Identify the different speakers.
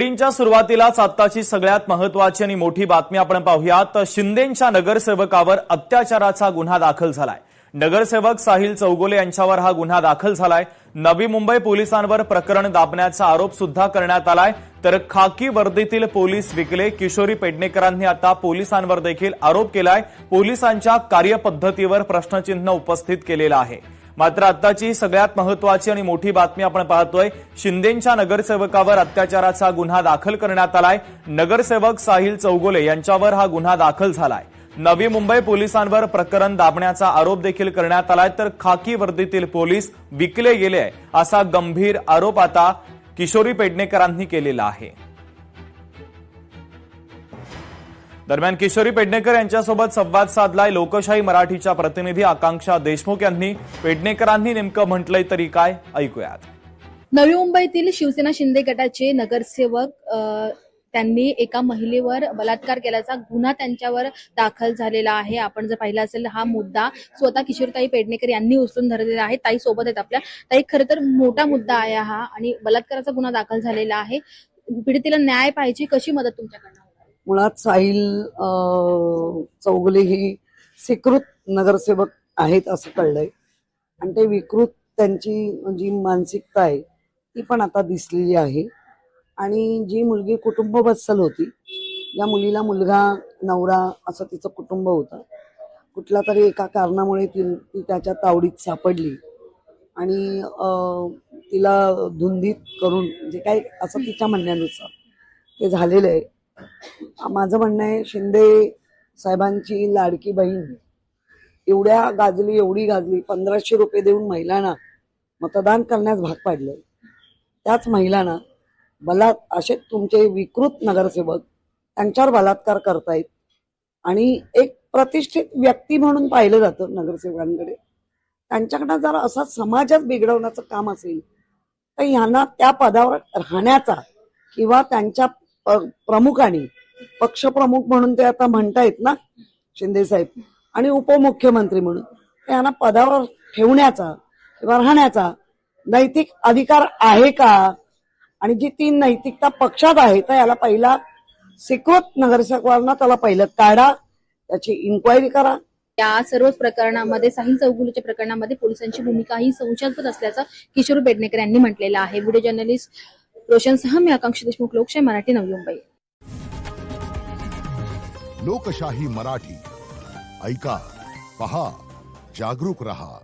Speaker 1: च्या सुरुवातीलाच आत्ताची सगळ्यात महत्त्वाची आणि मोठी बातमी आपण पाहूयात। शिंदेंच्या नगरसेवकावर अत्याचाराचा गुन्हा दाखल झालाय। नगरसेवक साहिल चौगुले यांच्यावर हा गुन्हा दाखल झालाय। नवी मुंबई पोलिसांवर प्रकरण दाबण्याचा आरोप सुद्धा करण्यात आलाय। तर खाकी वर्दीतील पोलीस विकले किशोरी पेडणेकरांनी आता पोलिसांवर देखील आरोप केलाय। पोलिसांच्या कार्यपद्धतीवर प्रश्नचिन्ह उपस्थित केलेलं आहे। मात्र आत्ताची सगळ्यात महत्त्वाची आणि मोठी बातमी आपण पाहतोय। शिंदेंच्या नगरसेवकावर अत्याचाराचा गुन्हा दाखल करण्यात आलाय। नगरसेवक साहिल चौगुले यांच्यावर हा गुन्हा दाखल झालाय। नवी मुंबई पोलिसांवर प्रकरण दाबण्याचा आरोप देखील करण्यात आलाय। तर खाकी वर्दीतील पोलीस विकले गेले असा गंभीर आरोप आता किशोरी पेडणेकरांनी केलेला आहे। दरम्यान किशोरी पेडणेकर यांच्यासोबत संवाद साधलाय लोकशाही मराठीच्या प्रतिनिधी आकांक्षा देशमुख यांनी। पेडणेकरांनी नेमकं म्हटलंय तरी काय, ऐकूयात।
Speaker 2: नवी मुंबईतील शिवसेना शिंदे गटाचे नगरसेवक त्यांनी एका महिलेवर बलात्कार केल्याचा गुन्हा त्यांच्यावर दाखल झालेला आहे। आपण जर पाहिलं असेल हा मुद्दा स्वतः किशोरीताई पेडणेकर यांनी उचलून धरलेला आहे। ताई सोबत आहेत आपल्या। ताई, खरं तर मोठा मुद्दा आहे हा आणि बलात्काराचा गुन्हा दाखल झालेला आहे। पीडितेला न्याय पाहिजे, कशी मदत तुमच्याकडनं?
Speaker 3: मुळात साहिल चौगुले हे स्वीकृत नगरसेवक आहेत असं कळलंय आणि ते विकृत त्यांची जी मानसिकता आहे ती पण आता दिसलेली आहे। आणि जी मुलगी कुटुंब बत्सल होती, या मुलीला मुलगा नवरा असं तिचं कुटुंब होतं, कुठल्या तरी एका कारणामुळे ती त्याच्या तावडीत सापडली आणि तिला धुंदीत करून जे काही असं तिच्या म्हणण्यानुसार ते झालेलं आहे। माझं म्हणणं आहे, शिंदे साहेबांची लाडकी बहीण एवढी गाजली 1500 रुपये देऊन महिलांना मतदान करण्यास भाग पाडलं। त्याच महिलांना असे तुमचे विकृत नगरसेवक त्यांच्यावर बलात्कार करतायत आणि एक प्रतिष्ठित व्यक्ती म्हणून पाहिलं जातं नगरसेवकांकडे। त्यांच्याकडे जर असा समाजात बिघडवण्याचं काम असेल तर ह्यांना त्या पदावर राहण्याचा किंवा त्यांच्या प्रमुखांनी, पक्षप्रमुख म्हणून ते आता म्हणतायत ना शिंदे साहेब, आणि उपमुख्यमंत्री म्हणून त्यांना पदावर ठेवण्याचा किंवा राहण्याचा नैतिक अधिकार आहे का? आणि जी ती नैतिकता पक्षात आहे तर याला पहिला स्वीकृत नगरसेवकांना त्याला पहिलं काढा, त्याची इन्क्वायरी करा।
Speaker 2: या सर्वच प्रकरणामध्ये साहिल चौगुलेच्या प्रकरणामध्ये पोलिसांची भूमिका ही संशयास्पद असल्याचं किशोरी पेडणेकर यांनी म्हटलेलं आहे। व्हिडिओ जर्नलिस्ट रोशनसह मी आकांक्षा देशमुख, लोकशाही मराठी, नवी मुंबई।
Speaker 4: लोकशाही मराठी ऐका, पहा, जागरूक रहा।